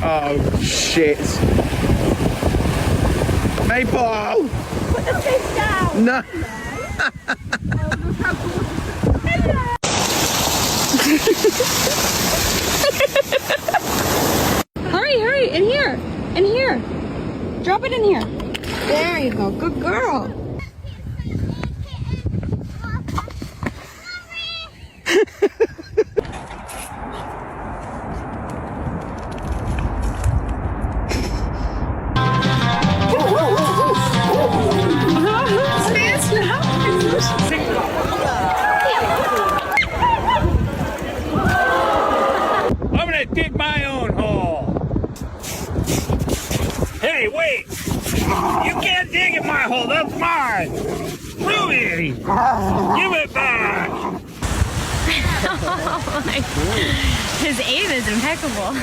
Oh, shit. Hey, Paul. Put the fish down. No. Hurry, hurry, in here, in here. Drop it in here. There you go, good girl. I'm gonna dig my own hole. Hey, wait! You can't dig in my hole, that's mine! Ruby! Give it back! Oh my. His aim is impeccable.